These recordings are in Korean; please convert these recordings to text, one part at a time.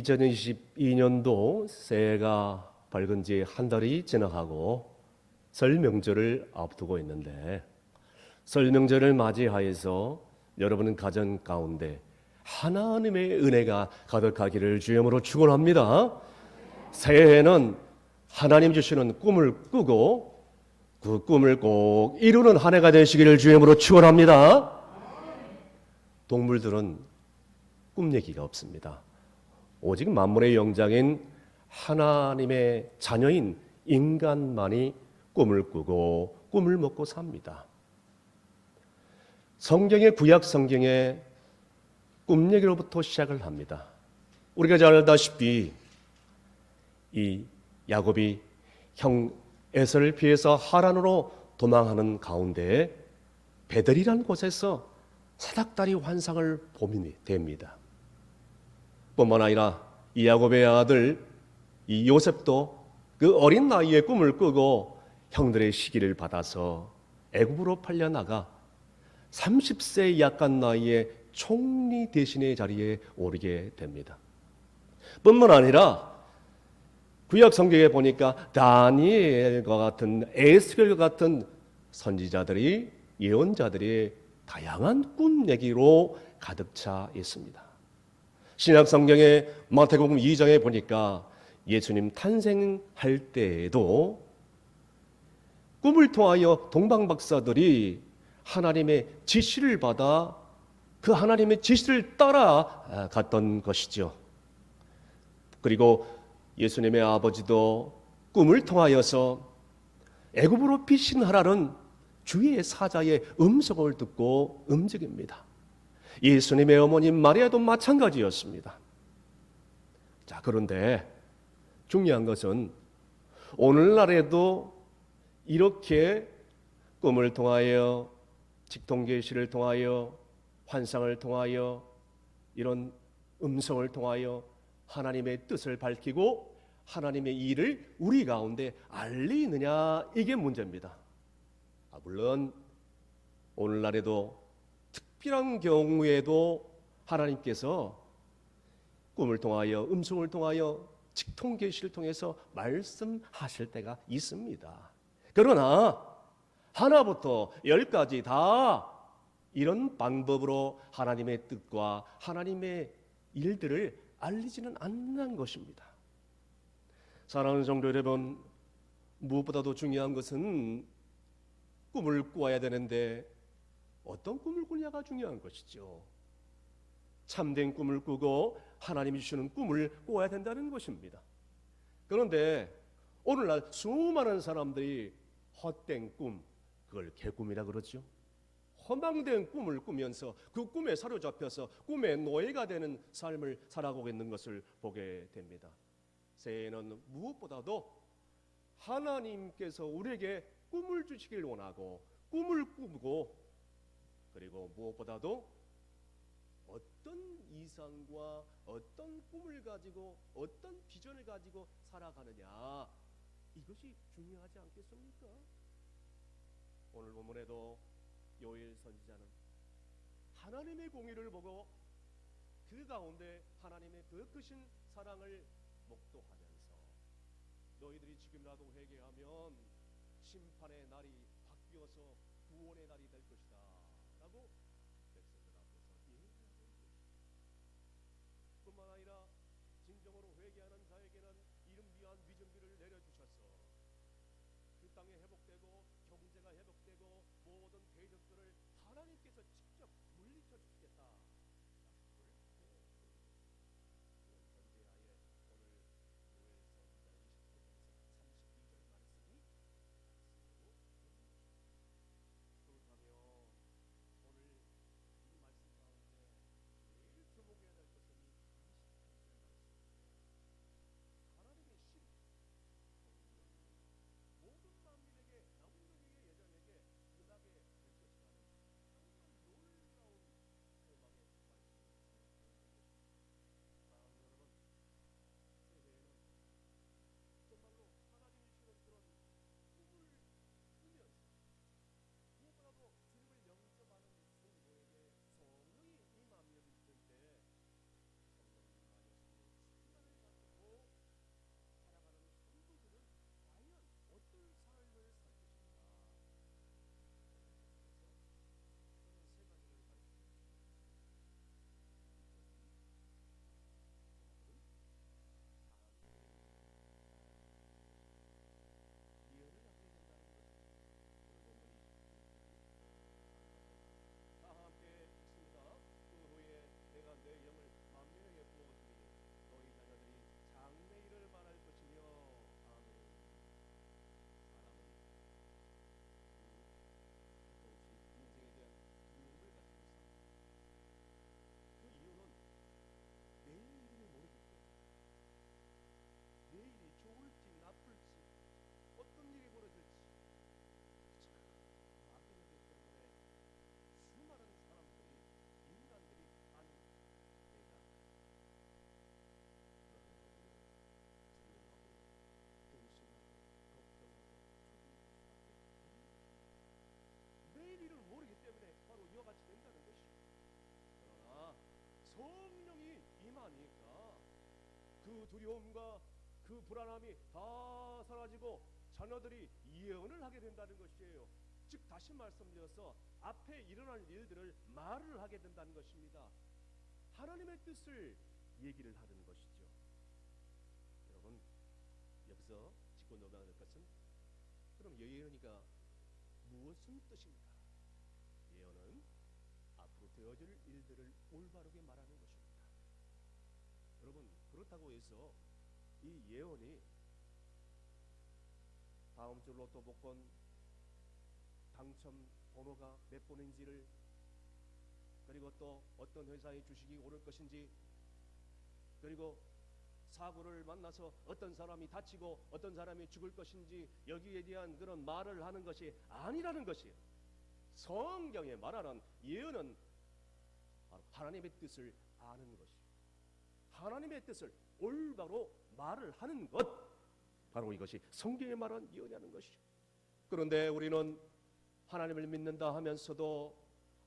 2022년도 새해가 밝은 지 한 달이 지나가고 설 명절을 앞두고 있는데, 설 명절을 맞이하여서 여러분은 가정 가운데 하나님의 은혜가 가득하기를 주님으로 축원합니다. 새해에는 하나님 주시는 꿈을 꾸고 그 꿈을 꼭 이루는 한 해가 되시기를 주님으로 축원합니다. 동물들은 꿈 얘기가 없습니다. 오직 만물의 영장인 하나님의 자녀인 인간만이 꿈을 꾸고 꿈을 먹고 삽니다. 성경의 구약 성경의 꿈 얘기로부터 시작을 합니다. 우리가 잘 알다시피 이 야곱이 형 에서를 피해서 하란으로 도망하는 가운데 베델이라는 곳에서 사닥다리 환상을 보게 됩니다. 뿐만 아니라 이 야곱의 아들 이 요셉도 그 어린 나이에 꿈을 꾸고 형들의 시기를 받아서 애굽으로 팔려나가 30세 약간 나이에 총리 대신의 자리에 오르게 됩니다. 뿐만 아니라 구약 성경에 보니까 다니엘과 같은 에스겔과 같은 선지자들이 예언자들이 다양한 꿈 얘기로 가득 차 있습니다. 신약 성경의 마태복음 2장에 보니까 예수님 탄생할 때에도 꿈을 통하여 동방박사들이 하나님의 지시를 받아 그 하나님의 지시를 따라 갔던 것이죠. 그리고 예수님의 아버지도 꿈을 통하여서 애굽으로 피신하라는 주의 사자의 음성을 듣고 움직입니다. 예수님의 어머님 마리아도 마찬가지였습니다. 자, 그런데 중요한 것은 오늘날에도 이렇게 꿈을 통하여 직통계시를 통하여 환상을 통하여 이런 음성을 통하여 하나님의 뜻을 밝히고 하나님의 일을 우리 가운데 알리느냐, 이게 문제입니다. 물론 오늘날에도 특별한 경우에도 하나님께서 꿈을 통하여 음성을 통하여 직통계시를 통해서 말씀하실 때가 있습니다. 그러나 하나부터 열까지 다 이런 방법으로 하나님의 뜻과 하나님의 일들을 알리지는 않는 것입니다. 사랑하는 성도 여러분, 무엇보다도 중요한 것은 꿈을 꾸어야 되는데 어떤 꿈을 꾸냐가 중요한 것이죠. 참된 꿈을 꾸고 하나님이 주시는 꿈을 꾸어야 된다는 것입니다. 그런데 오늘날 수많은 사람들이 헛된 꿈, 그걸 개꿈이라 그러죠. 허망된 꿈을 꾸면서 그 꿈에 사로잡혀서 꿈의 노예가 되는 삶을 살아가고 있는 것을 보게 됩니다. 새해에는 무엇보다도 하나님께서 우리에게 꿈을 주시길 원하고 꿈을 꾸고, 그리고 무엇보다도 어떤 이상과 어떤 꿈을 가지고 어떤 비전을 가지고 살아가느냐, 이것이 중요하지 않겠습니까? 오늘 본문에도 요엘 선지자는 하나님의 공의를 보고 그 가운데 하나님의 그 크신 사랑을 목도하면서 너희들이 지금이라도 회개하면 심판의 날이 바뀌어서 구원의 날이 될 것이다 라고 백성들 앞에서 예언하는 것입니다. 뿐만 아니라 진정으로 회개하는 자에게는 이름 위한 위증비를 내려주셔서 그 땅에 회복되고 경제가 회복되고 모든 대적들을 하나님께서 직접 물리쳐 주시겠다. 그 두려움과 그 불안함이 다 사라지고 자녀들이 예언을 하게 된다는 것이에요. 즉 다시 말씀드려서 앞에 일어날 일들을 말을 하게 된다는 것입니다. 하나님의 뜻을 얘기를 하는 것이죠. 여러분, 여기서 짚고 넘어가는 것은 그럼 예언이가 무엇은 뜻입니까? 예언은 앞으로 되어질 일들을 올바르게 말하는 것입니다. 여러분, 그렇다고 해서 이 예언이 다음 주 로또 복권 당첨 번호가 몇 번인지를, 그리고 또 어떤 회사의 주식이 오를 것인지, 그리고 사고를 만나서 어떤 사람이 다치고 어떤 사람이 죽을 것인지, 여기에 대한 그런 말을 하는 것이 아니라는 것이에요. 성경에 말하는 예언은 하나님의 뜻을 아는 것이에요. 하나님의 뜻을 올바로 말을 하는 것, 바로 이것이 성경에 말하는 예언이라는 것이죠. 그런데 우리는 하나님을 믿는다 하면서도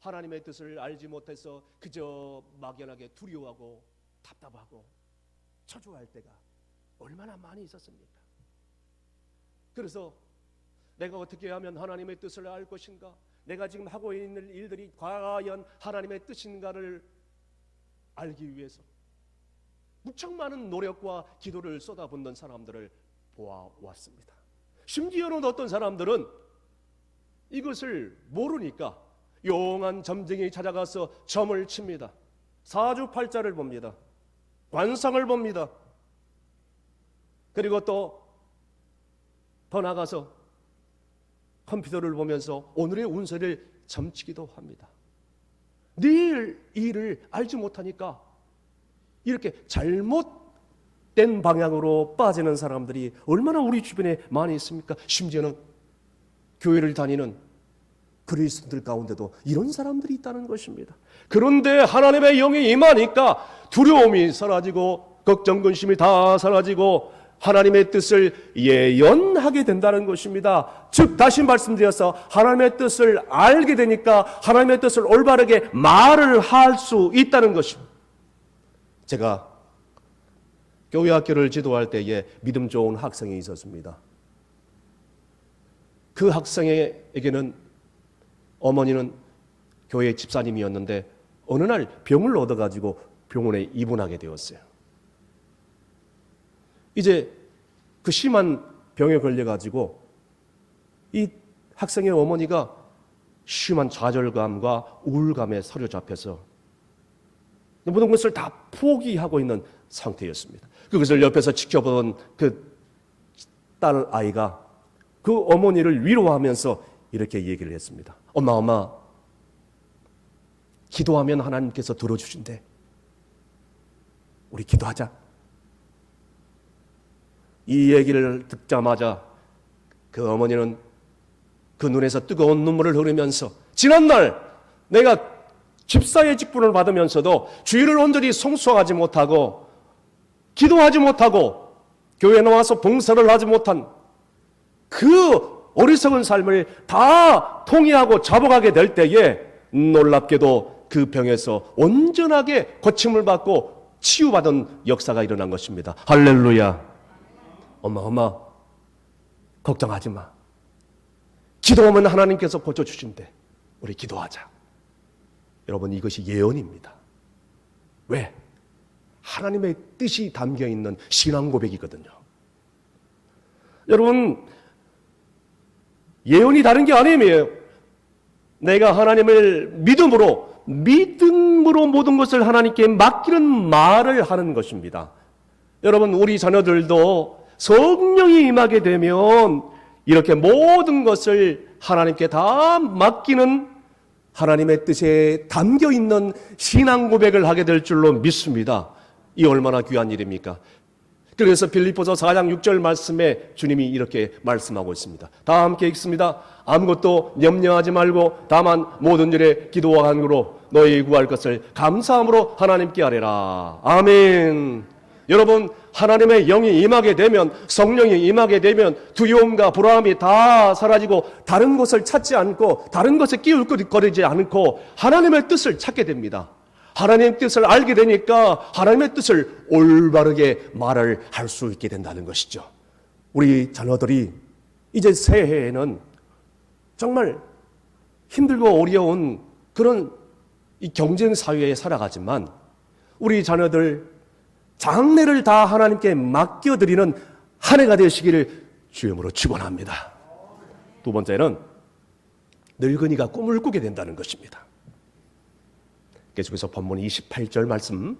하나님의 뜻을 알지 못해서 그저 막연하게 두려워하고 답답하고 초조할 때가 얼마나 많이 있었습니까? 그래서 내가 어떻게 하면 하나님의 뜻을 알 것인가? 내가 지금 하고 있는 일들이 과연 하나님의 뜻인가를 알기 위해서 무척 많은 노력과 기도를 쏟아붓는 사람들을 보아왔습니다. 심지어는 어떤 사람들은 이것을 모르니까 용한 점쟁이 찾아가서 점을 칩니다. 사주팔자를 봅니다. 관상을 봅니다. 그리고 또 더 나가서 컴퓨터를 보면서 오늘의 운세를 점치기도 합니다. 내일 일을 알지 못하니까 이렇게 잘못된 방향으로 빠지는 사람들이 얼마나 우리 주변에 많이 있습니까? 심지어는 교회를 다니는 그리스도들 가운데도 이런 사람들이 있다는 것입니다. 그런데 하나님의 영이 임하니까 두려움이 사라지고 걱정 근심이 다 사라지고 하나님의 뜻을 예언하게 된다는 것입니다. 즉 다시 말씀드려서 하나님의 뜻을 알게 되니까 하나님의 뜻을 올바르게 말을 할 수 있다는 것입니다. 제가 교회 학교를 지도할 때에 믿음 좋은 학생이 있었습니다. 그 학생에게는 어머니는 교회 집사님이었는데 어느 날 병을 얻어가지고 병원에 입원하게 되었어요. 이제 그 심한 병에 걸려가지고 이 학생의 어머니가 심한 좌절감과 우울감에 사로잡혀서 모든 것을 다 포기하고 있는 상태였습니다. 그것을 옆에서 지켜보던 그 딸 아이가 그 어머니를 위로하면서 이렇게 얘기를 했습니다. 엄마, 기도하면 하나님께서 들어주신대. 우리 기도하자. 이 얘기를 듣자마자 그 어머니는 그 눈에서 뜨거운 눈물을 흐르면서 지난날 내가 집사의 직분을 받으면서도 주일을 온전히 성수하지 못하고 기도하지 못하고 교회에 나와서 봉사를 하지 못한 그 어리석은 삶을 다 통회하고 잡아가게 될 때에 놀랍게도 그 병에서 온전하게 고침을 받고 치유받은 역사가 일어난 것입니다. 할렐루야. 엄마, 걱정하지 마. 기도하면 하나님께서 고쳐주신대. 우리 기도하자. 여러분, 이것이 예언입니다. 왜? 하나님의 뜻이 담겨있는 신앙 고백이거든요. 여러분, 예언이 다른 게 아니에요. 내가 하나님을 믿음으로 모든 것을 하나님께 맡기는 말을 하는 것입니다. 여러분, 우리 자녀들도 성령이 임하게 되면 이렇게 모든 것을 하나님께 다 맡기는 하나님의 뜻에 담겨있는 신앙 고백을 하게 될 줄로 믿습니다. 이 얼마나 귀한 일입니까? 그래서 빌립보서 4장 6절 말씀에 주님이 이렇게 말씀하고 있습니다. 다 함께 읽습니다. 아무것도 염려하지 말고 다만 모든 일에 기도와 간구로 너희 구할 것을 감사함으로 하나님께 아뢰라. 아멘. 여러분, 하나님의 영이 임하게 되면, 성령이 임하게 되면 두려움과 불안함이 다 사라지고 다른 것을 찾지 않고 다른 것에 끼울거리지 않고 하나님의 뜻을 찾게 됩니다. 하나님의 뜻을 알게 되니까 하나님의 뜻을 올바르게 말을 할 수 있게 된다는 것이죠. 우리 자녀들이 이제 새해에는 정말 힘들고 어려운 그런 이 경쟁 사회에 살아가지만 우리 자녀들 장래를 다 하나님께 맡겨드리는 한 해가 되시기를 주님으로 축원합니다. 두 번째는 늙은이가 꿈을 꾸게 된다는 것입니다. 계속해서 본문 28절 말씀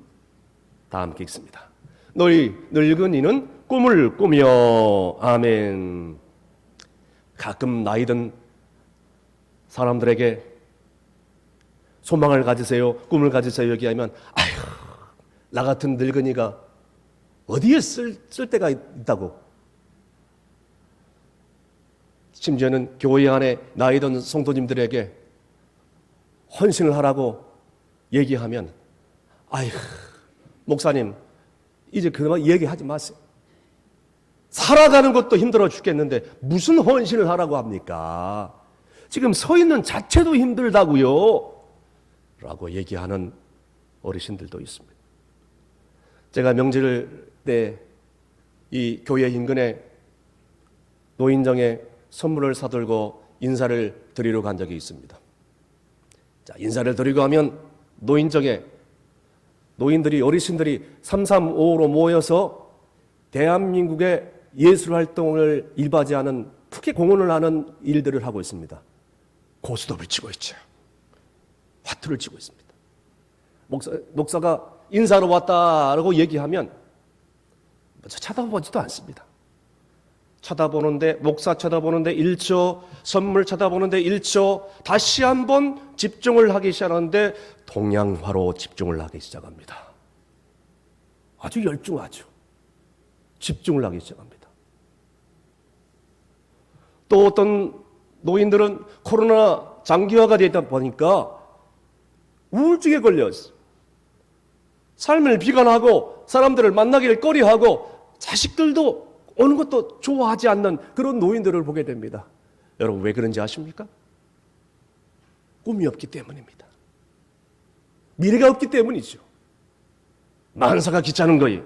다 함께 읽습니다. 너희 늙은이는 꿈을 꾸며 아멘. 가끔 나이 든 사람들에게 소망을 가지세요, 꿈을 가지세요 얘기하면 아휴, 나 같은 늙은이가 어디에 쓸 데가 있다고. 심지어는 교회 안에 나이 든 성도님들에게 헌신을 하라고 얘기하면 아휴, 목사님 이제 그만 얘기하지 마세요. 살아가는 것도 힘들어 죽겠는데 무슨 헌신을 하라고 합니까? 지금 서 있는 자체도 힘들다고요 라고 얘기하는 어르신들도 있습니다. 제가 명절 때 이 교회 인근에 노인정에 선물을 사들고 인사를 드리러 간 적이 있습니다. 자, 인사를 드리고 하면 노인정에 노인들이, 어르신들이 335로 모여서 대한민국의 예술 활동을 일바지하는 크게 공헌을 하는 일들을 하고 있습니다. 고스톱을 치고 있죠. 화투를 치고 있습니다. 목사가 인사로 왔다라고 얘기하면 쳐다보지도 않습니다. 쳐다보는데, 목사 쳐다보는데 1초, 선물 쳐다보는데 1초, 다시 한번 집중을 하기 시작하는데 동양화로 집중을 하기 시작합니다. 아주 열중하죠. 집중을 하기 시작합니다. 또 어떤 노인들은 코로나 장기화가 되다 보니까 우울증에 걸렸어요. 삶을 비관하고 사람들을 만나기를 꺼려하고 자식들도 어느 것도 좋아하지 않는 그런 노인들을 보게 됩니다. 여러분 왜 그런지 아십니까? 꿈이 없기 때문입니다. 미래가 없기 때문이죠. 만사가 귀찮은 거예요.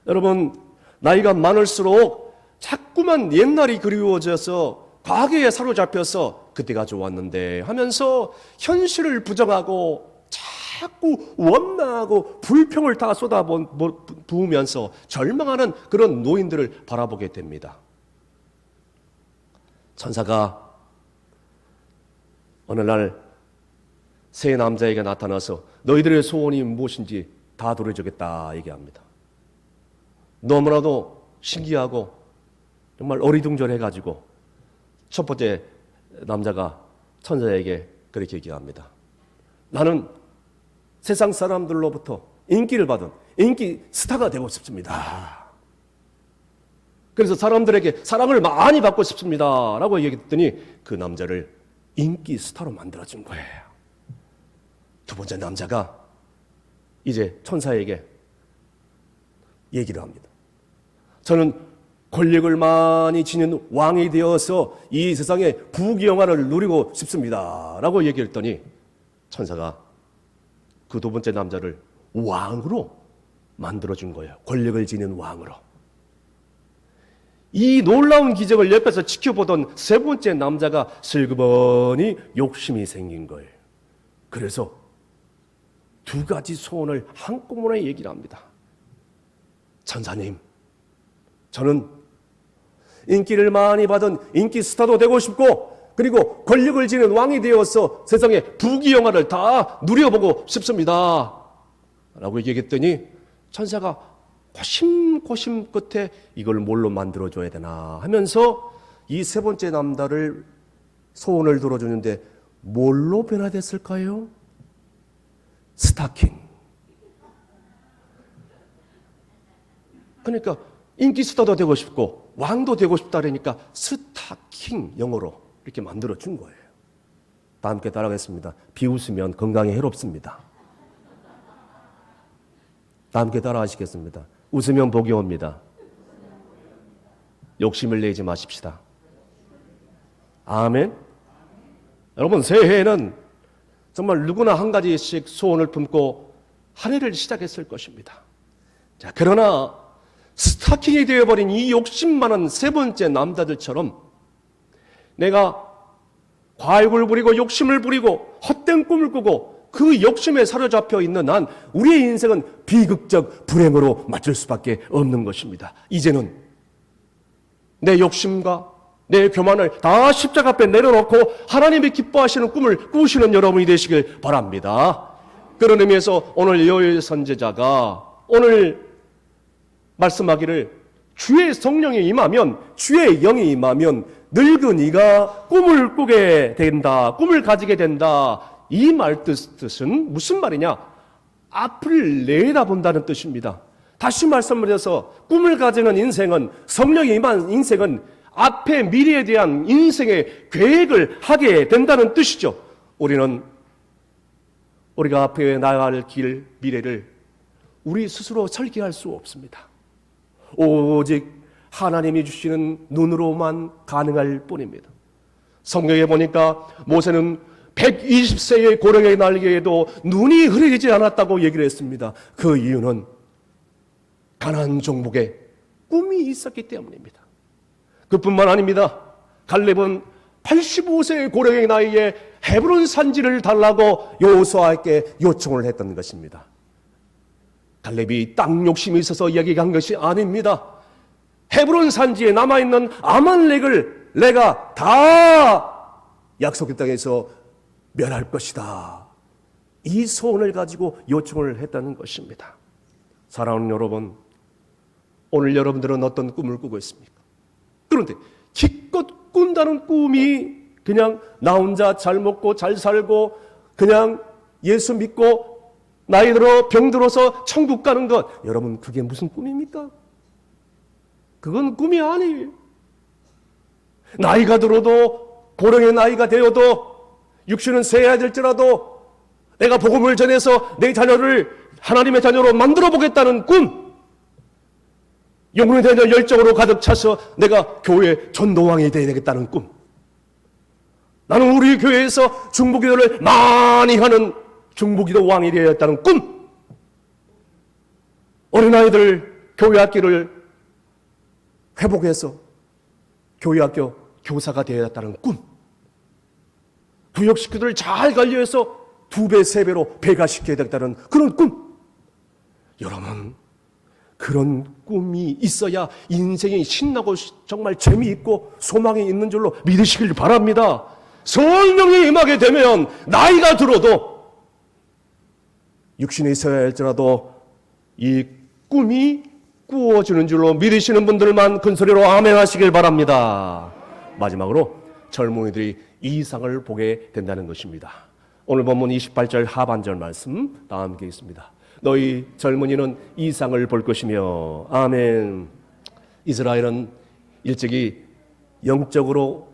여러분 나이가 많을수록 자꾸만 옛날이 그리워져서 과거에 사로잡혀서 그때가 좋았는데 하면서 현실을 부정하고 자꾸 원망하고 불평을 다 쏟아부으면서 절망하는 그런 노인들을 바라보게 됩니다. 천사가 어느 날 세 남자에게 나타나서 너희들의 소원이 무엇인지 다 들어주겠다 얘기합니다. 너무나도 신기하고 정말 어리둥절해가지고 첫 번째 남자가 천사에게 그렇게 얘기합니다. 나는 세상 사람들로부터 인기를 받은 인기 스타가 되고 싶습니다. 그래서 사람들에게 사랑을 많이 받고 싶습니다 라고 얘기했더니 그 남자를 인기 스타로 만들어준 거예요. 두 번째 남자가 이제 천사에게 얘기를 합니다. 저는 권력을 많이 지닌 왕이 되어서 이 세상의 부귀영화를 누리고 싶습니다 라고 얘기했더니 천사가 그 두 번째 남자를 왕으로 만들어준 거예요. 권력을 지닌 왕으로. 이 놀라운 기적을 옆에서 지켜보던 세 번째 남자가 슬그머니 욕심이 생긴 거예요. 그래서 두 가지 소원을 한꺼번에 얘기를 합니다. 천사님, 저는 인기를 많이 받은 인기 스타도 되고 싶고 그리고 권력을 지닌 왕이 되어서 세상의 부귀영화를 다 누려보고 싶습니다 라고 얘기했더니 천사가 고심 끝에 이걸 뭘로 만들어줘야 되나 하면서 이 세 번째 남자를 소원을 들어주는데 뭘로 변화됐을까요? 스타킹. 그러니까 인기 스타도 되고 싶고 왕도 되고 싶다 그러니까 스타킹 영어로 이렇게 만들어준 거예요. 다 함께 따라하겠습니다. 비웃으면 건강에 해롭습니다. 다 함께 따라하시겠습니다. 웃으면 복이 옵니다. 욕심을 내지 마십시다. 아멘. 여러분 새해에는 정말 누구나 한 가지씩 소원을 품고 한 해를 시작했을 것입니다. 자, 그러나 스타킹이 되어버린 이 욕심 많은 세 번째 남자들처럼 내가 과욕을 부리고 욕심을 부리고 헛된 꿈을 꾸고 그 욕심에 사로잡혀 있는 한 우리의 인생은 비극적 불행으로 맞을 수밖에 없는 것입니다. 이제는 내 욕심과 내 교만을 다 십자가 앞에 내려놓고 하나님이 기뻐하시는 꿈을 꾸시는 여러분이 되시길 바랍니다. 그런 의미에서 오늘 요엘 선지자가 오늘 말씀하기를 주의 성령이 임하면, 주의 영이 임하면 늙은이가 꿈을 꾸게 된다, 꿈을 가지게 된다. 이 말 뜻은 무슨 말이냐? 앞을 내다본다는 뜻입니다. 다시 말씀드려서 꿈을 가지는 인생은, 성령이 임한 인생은 앞의 미래에 대한 인생의 계획을 하게 된다는 뜻이죠. 우리는 우리가 앞에 나아갈 길, 미래를 우리 스스로 설계할 수 없습니다. 오직 하나님이 주시는 눈으로만 가능할 뿐입니다. 성경에 보니까 모세는 120세의 고령의 날개에도 눈이 흐리지 않았다고 얘기를 했습니다. 그 이유는 가나안 종목에 꿈이 있었기 때문입니다. 그뿐만 아닙니다. 갈렙은 85세의 고령의 나이에 헤브론 산지를 달라고 여호수아에게 요청을 했던 것입니다. 갈렙이 땅 욕심이 있어서 이야기한 것이 아닙니다. 헤브론 산지에 남아있는 아말렉을 내가 다 약속의 땅에서 멸할 것이다. 이 소원을 가지고 요청을 했다는 것입니다. 사랑하는 여러분, 오늘 여러분들은 어떤 꿈을 꾸고 있습니까? 그런데 기껏 꾼다는 꿈이 그냥 나 혼자 잘 먹고 잘 살고 그냥 예수 믿고 나이 들어 병 들어서 천국 가는 것, 여러분 그게 무슨 꿈입니까? 그건 꿈이 아니에요. 나이가 들어도, 고령의 나이가 되어도, 육신은 세야 될지라도 내가 복음을 전해서 내 자녀를 하나님의 자녀로 만들어 보겠다는 꿈, 영혼에 대한 열정으로 가득 차서 내가 교회 전도왕이 되어야 되겠다는 꿈, 나는 우리 교회에서 중보기도를 많이 하는 중보기도 왕이 되어야겠다는 꿈, 어린아이들 교회 학기를 회복해서 교회학교 교사가 되어야겠다는 꿈, 부역 식구들을 잘 관리해서 2배, 3배로 배가시켜야 되겠다는 그런 꿈. 여러분, 그런 꿈이 있어야 인생이 신나고 정말 재미있고 소망이 있는 줄로 믿으시길 바랍니다. 성령이 임하게 되면 나이가 들어도 육신이 있어야 할지라도 이 꿈이 꾸어지는 줄로 믿으시는 분들만 큰 소리로 아멘 하시길 바랍니다. 마지막으로 젊은이들이 이상을 보게 된다는 것입니다. 오늘 본문 28절 하반절 말씀 다 함께 있습니다. 너희 젊은이는 이상을 볼 것이며. 아멘. 이스라엘은 일찍이 영적으로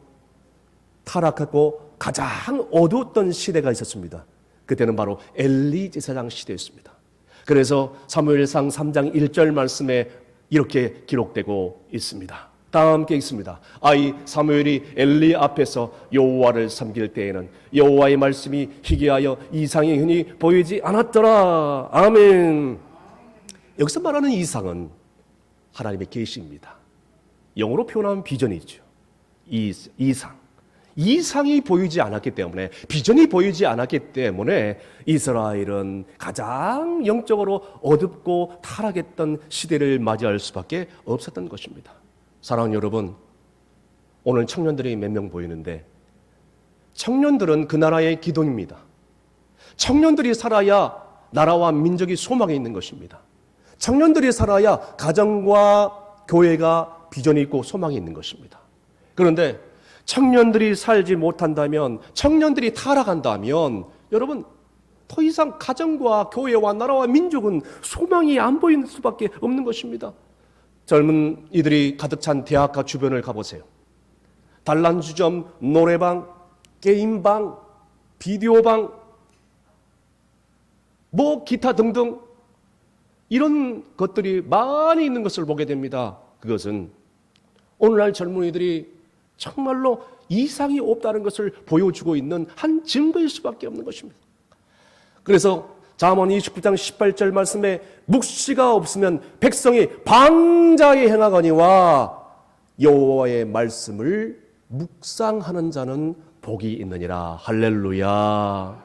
타락하고 가장 어두웠던 시대가 있었습니다. 그때는 바로 엘리 제사장 시대였습니다. 그래서 사무엘상 3장 1절 말씀에 이렇게 기록되고 있습니다. 다 함께 있습니다. 아이 사무엘이 엘리 앞에서 여호와를 섬길 때에는 여호와의 말씀이 희귀하여 이상이 흔히 보이지 않았더라. 아멘. 여기서 말하는 이상은 하나님의 계시입니다. 영어로 표현하면 비전이죠. 이상이 보이지 않았기 때문에, 비전이 보이지 않았기 때문에 이스라엘은 가장 영적으로 어둡고 타락했던 시대를 맞이할 수밖에 없었던 것입니다. 사랑하는 여러분, 오늘 청년들이 몇 명 보이는데 청년들은 그 나라의 기둥입니다. 청년들이 살아야 나라와 민족이 소망이 있는 것입니다. 청년들이 살아야 가정과 교회가 비전이 있고 소망이 있는 것입니다. 그런데 청년들이 살지 못한다면, 청년들이 타락한다면 여러분 더 이상 가정과 교회와 나라와 민족은 소망이 안 보이는 수밖에 없는 것입니다. 젊은 이들이 가득 찬 대학가 주변을 가보세요. 단란주점, 노래방, 게임방, 비디오방, 기타 등등 이런 것들이 많이 있는 것을 보게 됩니다. 그것은 오늘날 젊은이들이 정말로 이상이 없다는 것을 보여주고 있는 한 증거일 수밖에 없는 것입니다. 그래서 잠언 29장 18절 말씀에 묵시가 없으면 백성이 방자히 행하거니와 여호와의 말씀을 묵상하는 자는 복이 있느니라. 할렐루야.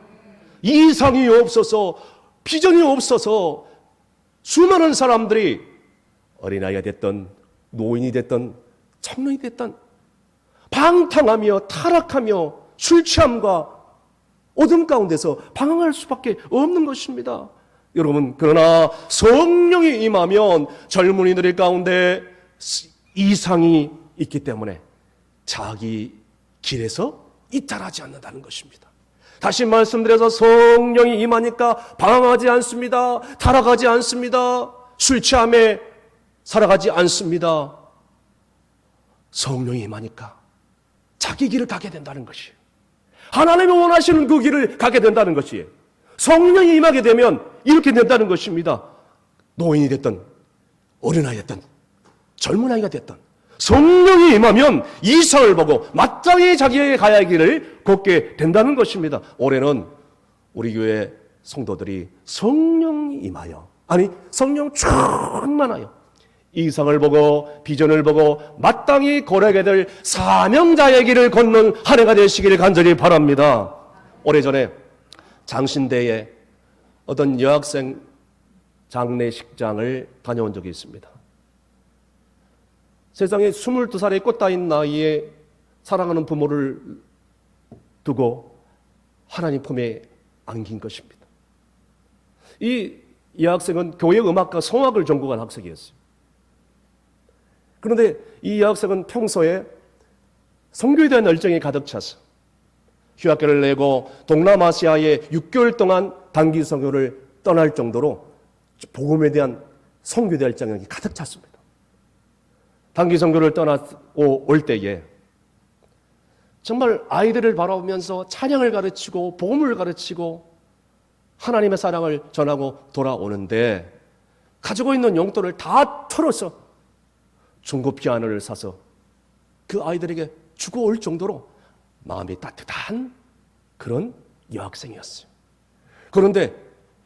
이상이 없어서, 비전이 없어서 수많은 사람들이 어린아이가 됐던 노인이 됐던 청년이 됐던 방탕하며 타락하며 술 취함과 어둠 가운데서 방황할 수밖에 없는 것입니다. 여러분, 그러나 성령이 임하면 젊은이들 가운데 이상이 있기 때문에 자기 길에서 이탈하지 않는다는 것입니다. 다시 말씀드려서 성령이 임하니까 방황하지 않습니다. 타락하지 않습니다. 술 취함에 살아가지 않습니다. 성령이 임하니까 자기 길을 가게 된다는 것이에요. 하나님이 원하시는 그 길을 가게 된다는 것이에요. 성령이 임하게 되면 이렇게 된다는 것입니다. 노인이 됐든 어린아이 됐든 젊은 아이가 됐든 성령이 임하면 이상을 보고 마땅히 자기에게 가야 할 길을 걷게 된다는 것입니다. 올해는 우리 교회 성도들이 성령이 임하여, 아니 성령 충만하여 이상을 보고 비전을 보고 마땅히 걸어가게 될 사명자의 길을 걷는 한 해가 되시기를 간절히 바랍니다. 오래전에 장신대에 어떤 여학생 장례식장을 다녀온 적이 있습니다. 세상에 22살의 꽃다인 나이에 사랑하는 부모를 두고 하나님 품에 안긴 것입니다. 이 여학생은 교회 음악과 성악을 전공한 학생이었어요. 그런데 이 여학생은 평소에 선교에 대한 열정이 가득 차서 휴학계를 내고 동남아시아에 6개월 동안 단기 선교를 떠날 정도로 복음에 대한 선교에 대한 열정이 가득 찼습니다. 단기 선교를 떠나고 올 때에 정말 아이들을 바라보면서 찬양을 가르치고 복음을 가르치고 하나님의 사랑을 전하고 돌아오는데 가지고 있는 용돈을 다 털어서 중고 피아노를 사서 그 아이들에게 주고 올 정도로 마음이 따뜻한 그런 여학생이었어요. 그런데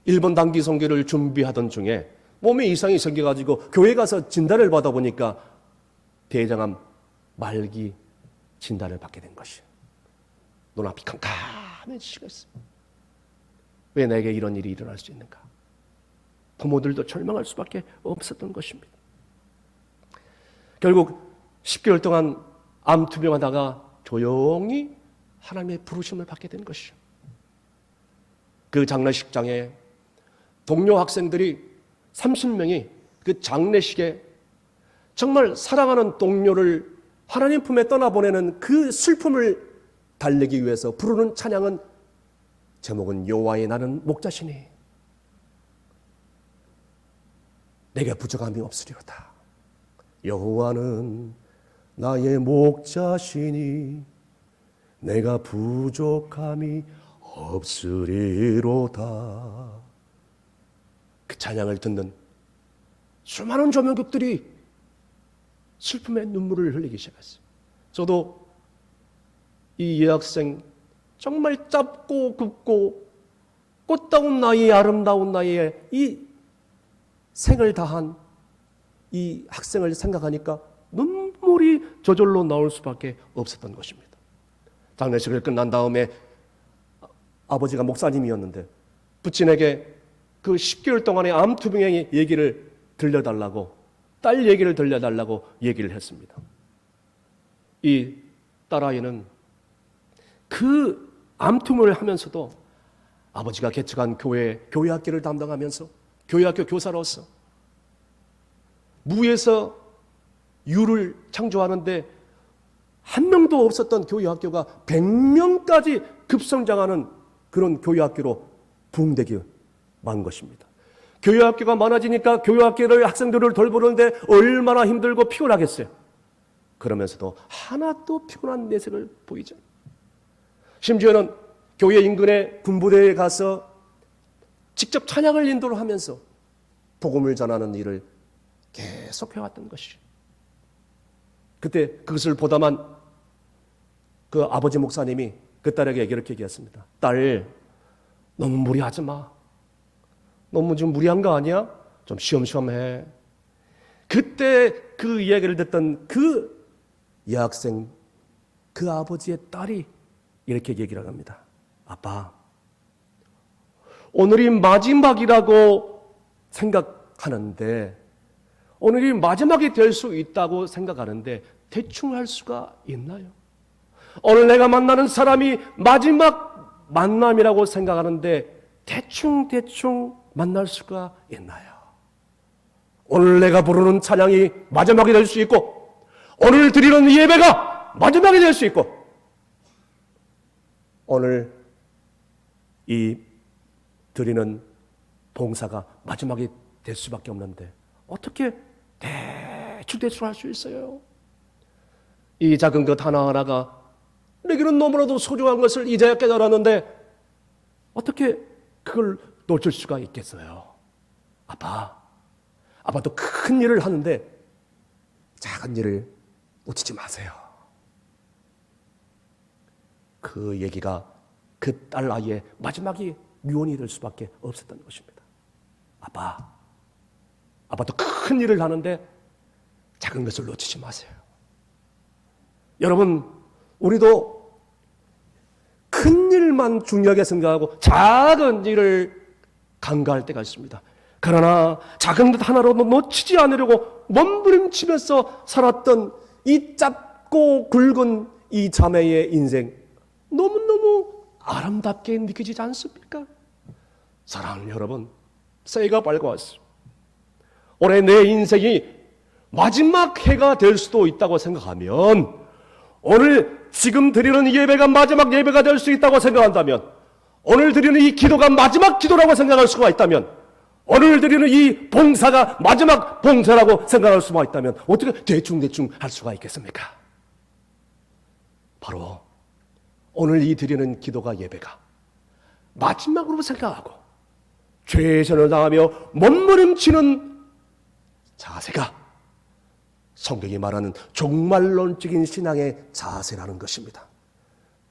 일본 단기 선교를 준비하던 중에 몸에 이상이 생겨가지고 교회 가서 진단을 받아보니까 대장암 말기 진단을 받게 된 것이에요. 눈앞이 캄캄해지시겠어요. 왜 내게 이런 일이 일어날 수 있는가? 부모들도 절망할 수밖에 없었던 것입니다. 결국 10개월 동안 암 투병하다가 조용히 하나님의 부르심을 받게 된 것이죠. 그 장례식장에 동료 학생들이 30명이 그 장례식에 정말 사랑하는 동료를 하나님 품에 떠나보내는 그 슬픔을 달래기 위해서 부르는 찬양은 제목은 여호와의 나는 목자시니 내게 부족함이 없으리로다. 여호와는 나의 목자시니 내가 부족함이 없으리로다. 그 찬양을 듣는 수많은 조명객들이 슬픔의 눈물을 흘리기 시작했어요. 저도 이 여학생 정말 짧고 굵고 꽃다운 나이에 아름다운 나이에 이 생을 다한 이 학생을 생각하니까 눈물이 저절로 나올 수밖에 없었던 것입니다. 장례식을 끝난 다음에 아버지가 목사님이었는데 부친에게 그 10개월 동안의 암투병의 얘기를 들려달라고, 딸 얘기를 들려달라고 얘기를 했습니다. 이 딸아이는 그 암투병을 하면서도 아버지가 개척한 교회 학교를 담당하면서 교회학교 교사로서 무에서 유를 창조하는데 한 명도 없었던 교회학교가 100명까지 급성장하는 그런 교회학교로 부흥되기 만 것입니다. 교회학교가 많아지니까 교회학교를 학생들을 돌보는데 얼마나 힘들고 피곤하겠어요. 그러면서도 하나도 피곤한 내색을 보이죠. 심지어는 교회 인근의 군부대에 가서 직접 찬양을 인도를 하면서 복음을 전하는 일을 계속 해왔던 것이죠. 그때 그것을 보다만 그 아버지 목사님이 그 딸에게 이렇게 얘기했습니다. 딸, 너무 무리하지 마. 너무 좀 무리한 거 아니야? 좀 쉬엄쉬엄해. 그때 그 이야기를 듣던 그 여학생, 그 아버지의 딸이 이렇게 얘기를 합니다. 아빠, 오늘이 마지막이라고 생각하는데, 오늘이 마지막이 될 수 있다고 생각하는데 대충 할 수가 있나요? 오늘 내가 만나는 사람이 마지막 만남이라고 생각하는데 대충 만날 수가 있나요? 오늘 내가 부르는 찬양이 마지막이 될 수 있고, 오늘 드리는 예배가 마지막이 될 수 있고, 오늘 이 드리는 봉사가 마지막이 될 수밖에 없는데 어떻게 대충 할 수 있어요? 이 작은 것 하나하나가 내게는 너무나도 소중한 것을 이제야 깨달았는데 어떻게 그걸 놓칠 수가 있겠어요? 아빠도 큰 일을 하는데 작은 일을 놓치지 마세요. 그 얘기가 그 딸 아이의 마지막이 유언이 될 수밖에 없었던 것입니다. 아빠도 큰 일을 하는데 작은 것을 놓치지 마세요. 여러분, 우리도 큰 일만 중요하게 생각하고 작은 일을 간과할 때가 있습니다. 그러나 작은 것 하나로도 놓치지 않으려고 몸부림치면서 살았던 이 짧고 굵은 이 자매의 인생, 너무너무 아름답게 느껴지지 않습니까? 사랑하는 여러분, 새해가 밝아왔어요. 올해 내 인생이 마지막 해가 될 수도 있다고 생각하면, 오늘 지금 드리는 예배가 마지막 예배가 될 수 있다고 생각한다면, 오늘 드리는 이 기도가 마지막 기도라고 생각할 수가 있다면, 오늘 드리는 이 봉사가 마지막 봉사라고 생각할 수가 있다면 어떻게 대충 할 수가 있겠습니까? 바로 오늘 이 드리는 기도가 예배가 마지막으로 생각하고 최선을 다하며 몸부림치는 자세가 성경이 말하는 종말론적인 신앙의 자세라는 것입니다.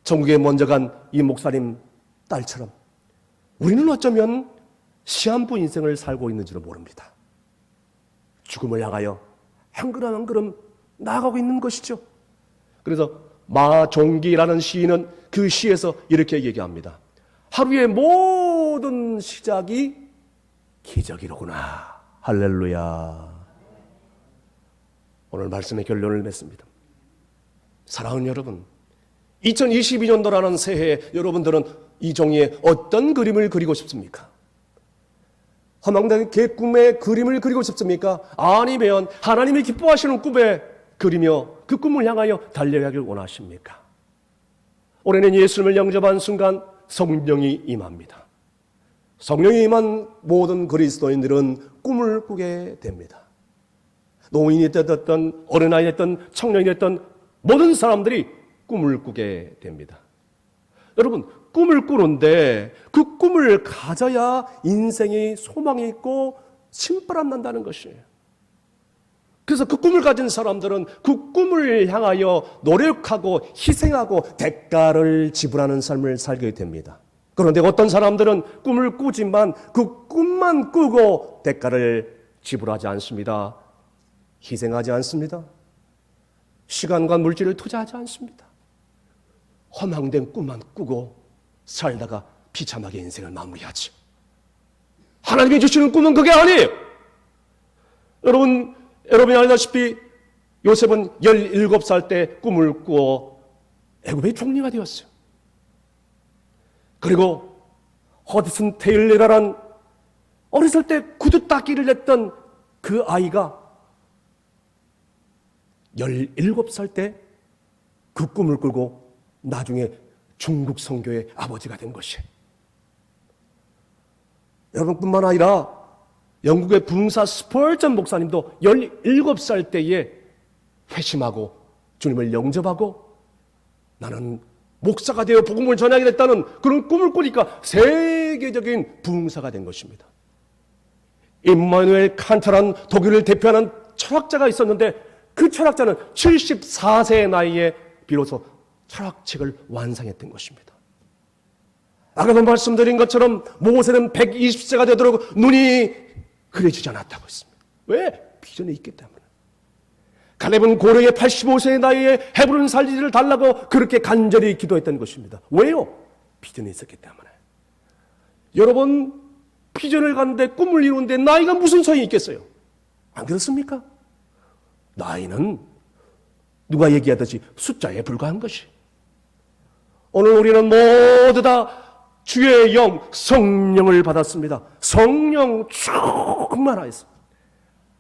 천국에 먼저 간 이 목사님 딸처럼 우리는 어쩌면 시한부 인생을 살고 있는지도 모릅니다. 죽음을 향하여 한 걸음 한 걸음 나아가고 있는 것이죠. 그래서 마종기라는 시인은 그 시에서 이렇게 얘기합니다. 하루의 모든 시작이 기적이로구나. 할렐루야. 오늘 말씀의 결론을 맺습니다. 사랑하는 여러분, 2022년도라는 새해에 여러분들은 이 종이에 어떤 그림을 그리고 싶습니까? 허망된 꿈의 그림을 그리고 싶습니까? 아니면 하나님이 기뻐하시는 꿈에 그리며 그 꿈을 향하여 달려가길 원하십니까? 올해는 예수님을 영접한 순간 성령이 임합니다. 성령이 임한 모든 그리스도인들은 꿈을 꾸게 됩니다. 노인이 됐든 어린아이 됐든 청년이 됐든 모든 사람들이 꿈을 꾸게 됩니다. 여러분, 꿈을 꾸는데 그 꿈을 가져야 인생이 소망이 있고 신바람 난다는 것이에요. 그래서 그 꿈을 가진 사람들은 그 꿈을 향하여 노력하고 희생하고 대가를 지불하는 삶을 살게 됩니다. 그런데 어떤 사람들은 꿈을 꾸지만 그 꿈만 꾸고 대가를 지불하지 않습니다. 희생하지 않습니다. 시간과 물질을 투자하지 않습니다. 허망된 꿈만 꾸고 살다가 비참하게 인생을 마무리하죠. 하나님이 주시는 꿈은 그게 아니에요. 여러분이 알다시피 요셉은 17살 때 꿈을 꾸어 애굽의 총리가 되었어요. 그리고 허드슨 테일러라는 어렸을 때 구두 닦기를 했던 그 아이가 17살 때 그 꿈을 꾸고 나중에 중국 선교의 아버지가 된 것이에요. 여러분뿐만 아니라 영국의 붕사 스펄전 목사님도 17살 때에 회심하고 주님을 영접하고 나는 목사가 되어 복음을 전하겠다는 그런 꿈을 꾸니까 세계적인 붕사가 된 것입니다. 임마누엘 칸트라는 독일을 대표하는 철학자가 있었는데 그 철학자는 74세의 나이에 비로소 철학책을 완성했던 것입니다. 아까도 말씀드린 것처럼 모세는 120세가 되도록 눈이 흐려지지 않았다고 했습니다. 왜? 비전이 있기 때문에. 갈렙은 고령의 85세의 나이에 헤브론 살리를 달라고 그렇게 간절히 기도했던 것입니다. 왜요? 비전이 있었기 때문에. 여러분, 비전을 갖는데 꿈을 이루는데 나이가 무슨 소용이 있겠어요? 안 그렇습니까? 나이는 누가 얘기하듯이 숫자에 불과한 것이. 오늘 우리는 모두 다 주의 영, 성령을 받았습니다. 성령 충만하였습니다.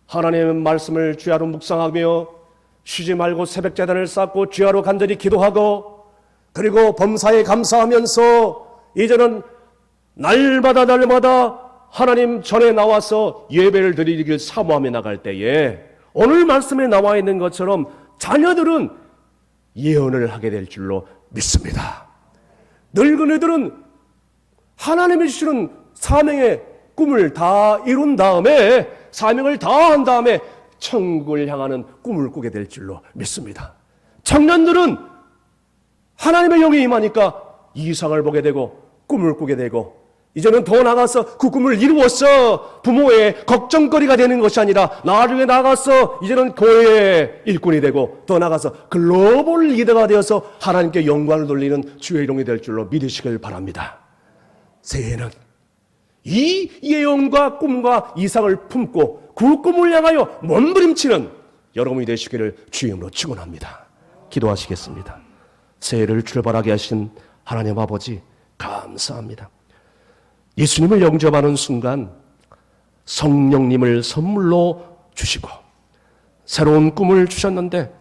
하나님의 말씀을 주야로 묵상하며 쉬지 말고 새벽제단을 쌓고 주야로 간절히 기도하고, 그리고 범사에 감사하면서 이제는 날마다 하나님 전에 나와서 예배를 드리길 사모하며 나갈 때에 오늘 말씀에 나와 있는 것처럼 자녀들은 예언을 하게 될 줄로 믿습니다. 늙은이들은 하나님이 주시는 사명의 꿈을 다 이룬 다음에, 사명을 다 한 다음에 천국을 향하는 꿈을 꾸게 될 줄로 믿습니다. 청년들은 하나님의 영이 임하니까 이상을 보게 되고 꿈을 꾸게 되고, 이제는 더 나가서 그 꿈을 이루어서 부모의 걱정거리가 되는 것이 아니라 나중에 나가서 이제는 교회의 일꾼이 되고, 더 나가서 글로벌 리더가 되어서 하나님께 영광을 돌리는 주의 종이 될 줄로 믿으시길 바랍니다. 새해에는 이 예언과 꿈과 이상을 품고 그 꿈을 향하여 몸부림치는 여러분이 되시기를 주임으로 축원합니다. 기도하시겠습니다. 새해를 출발하게 하신 하나님 아버지 감사합니다. 예수님을 영접하는 순간 성령님을 선물로 주시고 새로운 꿈을 주셨는데,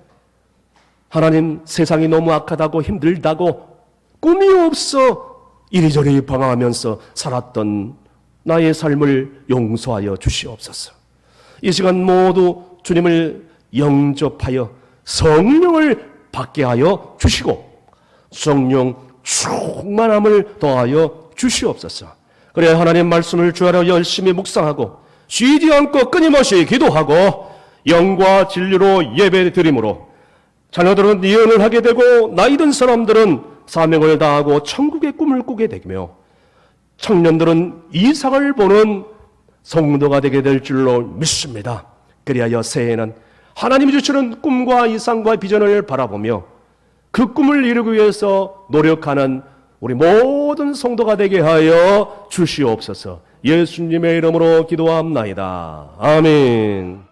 하나님, 세상이 너무 악하다고 힘들다고 꿈이 없어 이리저리 방황하면서 살았던 나의 삶을 용서하여 주시옵소서. 이 시간 모두 주님을 영접하여 성령을 받게 하여 주시고 성령 충만함을 더하여 주시옵소서. 그래야 하나님 말씀을 주하러 열심히 묵상하고 쉬지 않고 끊임없이 기도하고 영과 진리로 예배드림으로 자녀들은 예언을 하게 되고, 나이 든 사람들은 사명을 다하고 천국의 꿈을 꾸게 되며, 청년들은 이상을 보는 성도가 되게 될 줄로 믿습니다. 그리하여 새해에는 하나님이 주시는 꿈과 이상과 비전을 바라보며 그 꿈을 이루기 위해서 노력하는 우리 모든 성도가 되게 하여 주시옵소서. 예수님의 이름으로 기도합나이다. 아멘.